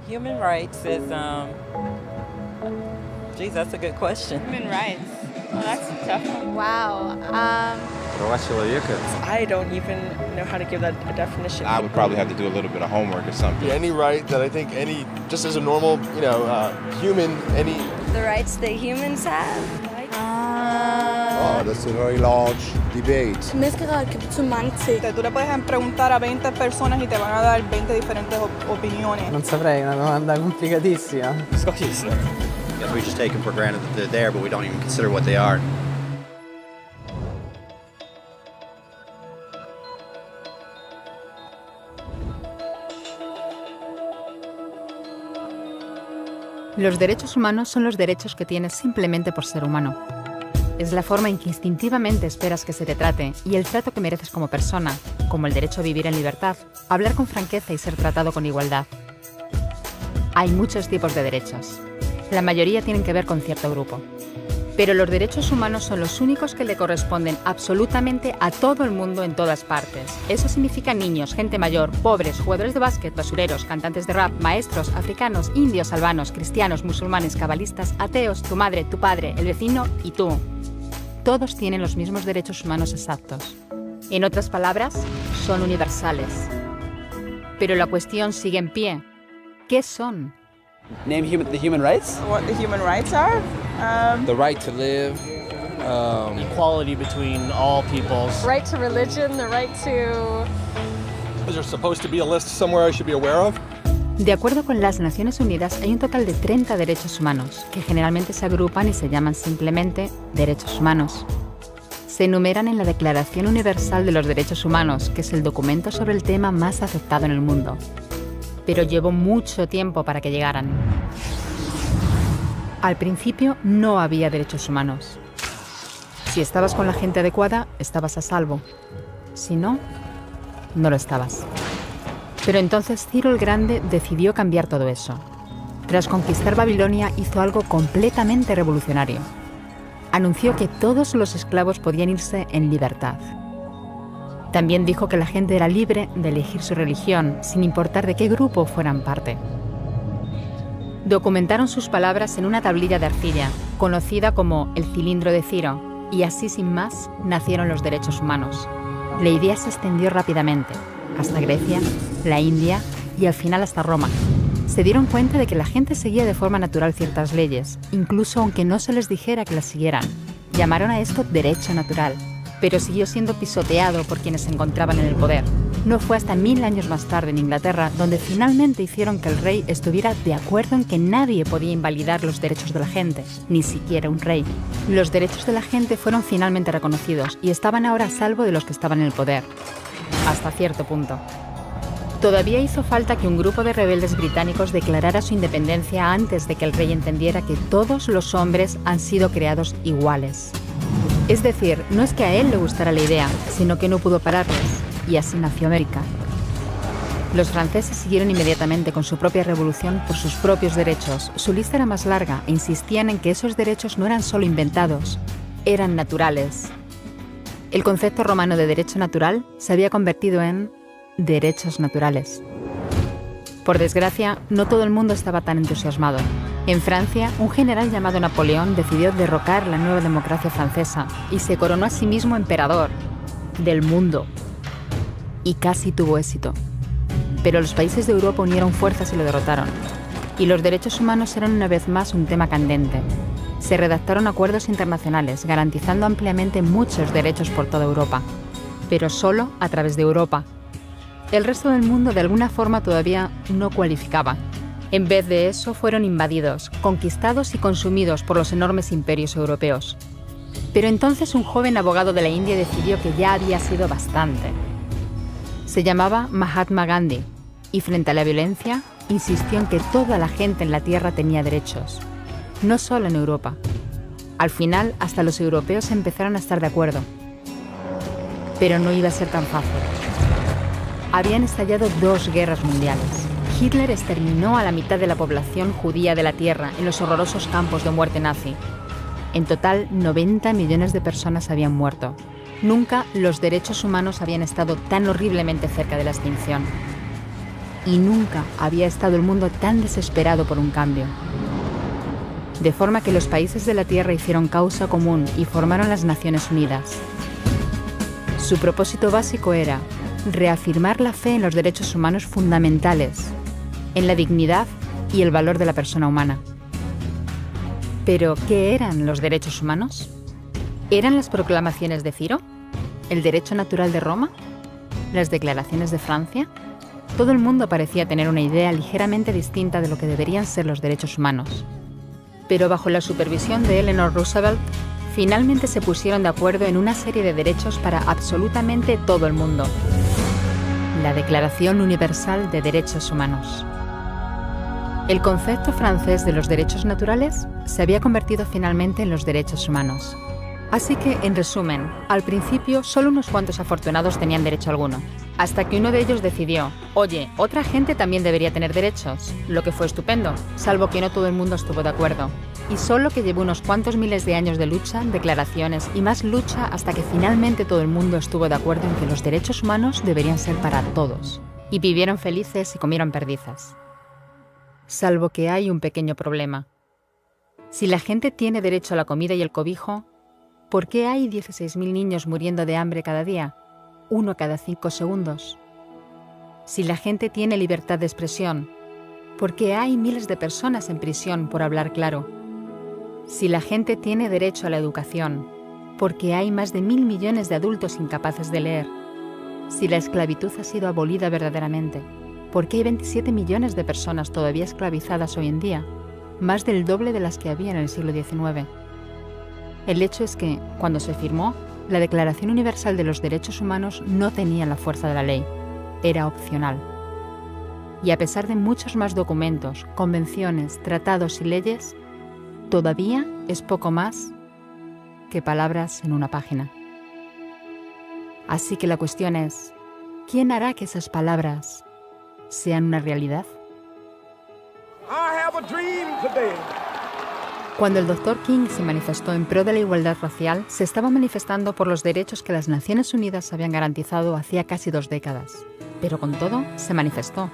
Human rights is, geez, that's a good question. Human rights. Well, that's a tough one. Wow. I don't even know how to give that a definition. I would probably have to do a little bit of homework or something. Any right that I think just as a normal, human, The rights that humans have. Oh, that's a very large debate. Tú le puedes preguntar a 20 personas y te van a dar 20 diferentes opiniones. Non saprei, è una domanda complicatissima. Yes, we just take them for granted that they're there, but we don't even consider what they are. Los derechos humanos son los derechos que tienes simplemente por ser humano. Es la forma en que instintivamente esperas que se te trate y el trato que mereces como persona, como el derecho a vivir en libertad, hablar con franqueza y ser tratado con igualdad. Hay muchos tipos de derechos. La mayoría tienen que ver con cierto grupo. Pero los derechos humanos son los únicos que le corresponden absolutamente a todo el mundo en todas partes. Eso significa niños, gente mayor, pobres, jugadores de básquet, basureros, cantantes de rap, maestros, africanos, indios, albanos, cristianos, musulmanes, cabalistas, ateos, tu madre, tu padre, el vecino y tú. Todos tienen los mismos derechos humanos exactos. En otras palabras, son universales. Pero la cuestión sigue en pie. ¿Qué son? Name the human rights? What the human rights are? the right to live, equality between all peoples. Right to religion, the right to... Is there supposed to be a list somewhere I should be aware of? De acuerdo con las Naciones Unidas, hay un total de 30 derechos humanos, que generalmente se agrupan y se llaman simplemente derechos humanos. Se enumeran en la Declaración Universal de los Derechos Humanos, que es el documento sobre el tema más aceptado en el mundo. Pero llevó mucho tiempo para que llegaran. Al principio no había derechos humanos. Si estabas con la gente adecuada, estabas a salvo. Si no, no lo estabas. Pero entonces Ciro el Grande decidió cambiar todo eso. Tras conquistar Babilonia, hizo algo completamente revolucionario. Anunció que todos los esclavos podían irse en libertad. También dijo que la gente era libre de elegir su religión, sin importar de qué grupo fueran parte. Documentaron sus palabras en una tablilla de arcilla, conocida como el cilindro de Ciro, y así sin más nacieron los derechos humanos. La idea se extendió rápidamente, hasta Grecia, la India y al final hasta Roma. Se dieron cuenta de que la gente seguía de forma natural ciertas leyes, incluso aunque no se les dijera que las siguieran. Llamaron a esto derecho natural, pero siguió siendo pisoteado por quienes se encontraban en el poder. No fue hasta 1000 años más tarde en Inglaterra donde finalmente hicieron que el rey estuviera de acuerdo en que nadie podía invalidar los derechos de la gente, ni siquiera un rey. Los derechos de la gente fueron finalmente reconocidos y estaban ahora a salvo de los que estaban en el poder. Hasta cierto punto. Todavía hizo falta que un grupo de rebeldes británicos declarara su independencia antes de que el rey entendiera que todos los hombres han sido creados iguales. Es decir, no es que a él le gustara la idea, sino que no pudo pararles, y así nació América. Los franceses siguieron inmediatamente con su propia revolución por sus propios derechos. Su lista era más larga e insistían en que esos derechos no eran solo inventados, eran naturales. El concepto romano de derecho natural se había convertido en derechos naturales. Por desgracia, no todo el mundo estaba tan entusiasmado. En Francia, un general llamado Napoleón decidió derrocar la nueva democracia francesa y se coronó a sí mismo emperador del mundo. Y casi tuvo éxito. Pero los países de Europa unieron fuerzas y lo derrotaron. Y los derechos humanos eran una vez más un tema candente. Se redactaron acuerdos internacionales garantizando ampliamente muchos derechos por toda Europa, pero solo a través de Europa. El resto del mundo de alguna forma todavía no cualificaba. En vez de eso fueron invadidos, conquistados y consumidos por los enormes imperios europeos. Pero entonces un joven abogado de la India decidió que ya había sido bastante. Se llamaba Mahatma Gandhi y frente a la violencia insistió en que toda la gente en la tierra tenía derechos. No solo en Europa. Al final, hasta los europeos empezaron a estar de acuerdo. Pero no iba a ser tan fácil. Habían estallado 2 guerras mundiales. Hitler exterminó a la mitad de la población judía de la Tierra en los horrorosos campos de muerte nazi. En total, 90 millones de personas habían muerto. Nunca los derechos humanos habían estado tan horriblemente cerca de la extinción. y nunca había estado el mundo tan desesperado por un cambio. De forma que los países de la Tierra hicieron causa común y formaron las Naciones Unidas. Su propósito básico era reafirmar la fe en los derechos humanos fundamentales, en la dignidad y el valor de la persona humana. ¿Pero qué eran los derechos humanos? ¿Eran las proclamaciones de Ciro? ¿El derecho natural de Roma? ¿Las declaraciones de Francia? Todo el mundo parecía tener una idea ligeramente distinta de lo que deberían ser los derechos humanos. Pero bajo la supervisión de Eleanor Roosevelt, finalmente se pusieron de acuerdo en una serie de derechos para absolutamente todo el mundo. La Declaración Universal de Derechos Humanos. El concepto francés de los derechos naturales se había convertido finalmente en los derechos humanos. Así que, en resumen, al principio solo unos cuantos afortunados tenían derecho alguno, hasta que uno de ellos decidió, oye, otra gente también debería tener derechos, lo que fue estupendo, salvo que no todo el mundo estuvo de acuerdo. Y solo que llevó unos cuantos miles de años de lucha, declaraciones y más lucha hasta que finalmente todo el mundo estuvo de acuerdo en que los derechos humanos deberían ser para todos. Y vivieron felices y comieron perdices. Salvo que hay un pequeño problema. Si la gente tiene derecho a la comida y el cobijo, ¿por qué hay 16.000 niños muriendo de hambre cada día? 1 cada 5 segundos. Si la gente tiene libertad de expresión, ¿por qué hay miles de personas en prisión por hablar claro? Si la gente tiene derecho a la educación, ¿por qué hay más de 1.000 millones de adultos incapaces de leer? Si la esclavitud ha sido abolida verdaderamente, ¿por qué hay 27 millones de personas todavía esclavizadas hoy en día? Más del doble de las que había en el siglo XIX. El hecho es que, cuando se firmó, la Declaración Universal de los Derechos Humanos no tenía la fuerza de la ley, era opcional. Y a pesar de muchos más documentos, convenciones, tratados y leyes, todavía es poco más que palabras en una página. Así que la cuestión es, ¿quién hará que esas palabras sean una realidad? Cuando el Dr. King se manifestó en pro de la igualdad racial, se estaba manifestando por los derechos que las Naciones Unidas habían garantizado hacía casi 2 décadas. Pero con todo, se manifestó.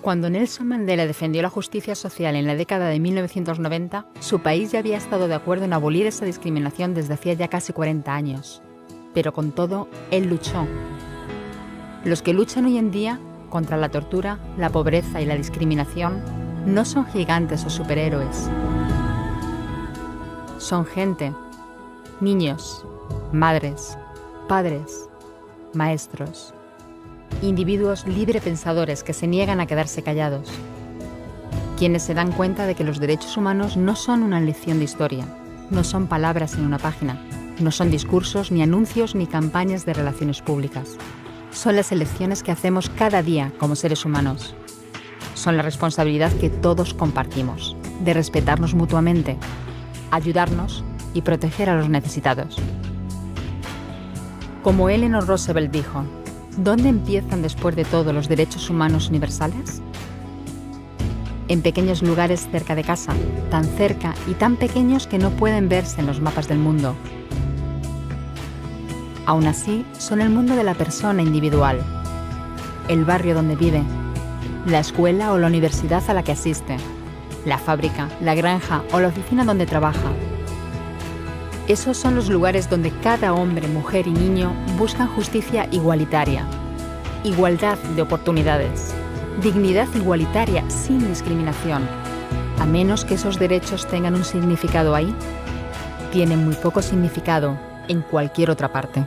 Cuando Nelson Mandela defendió la justicia social en la década de 1990, su país ya había estado de acuerdo en abolir esa discriminación desde hacía ya casi 40 años. Pero con todo, él luchó. Los que luchan hoy en día contra la tortura, la pobreza y la discriminación no son gigantes o superhéroes. Son gente, niños, madres, padres, maestros, individuos librepensadores que se niegan a quedarse callados, quienes se dan cuenta de que los derechos humanos no son una lección de historia, no son palabras en una página, no son discursos, ni anuncios, ni campañas de relaciones públicas. Son las elecciones que hacemos cada día como seres humanos. Son la responsabilidad que todos compartimos, de respetarnos mutuamente, ayudarnos y proteger a los necesitados. Como Eleanor Roosevelt dijo, ¿dónde empiezan después de todo los derechos humanos universales? En pequeños lugares cerca de casa, tan cerca y tan pequeños que no pueden verse en los mapas del mundo. Aún así, son el mundo de la persona individual, el barrio donde vive, la escuela o la universidad a la que asiste, la fábrica, la granja o la oficina donde trabaja. Esos son los lugares donde cada hombre, mujer y niño buscan justicia igualitaria, igualdad de oportunidades, dignidad igualitaria sin discriminación. A menos que esos derechos tengan un significado ahí, tienen muy poco significado en cualquier otra parte.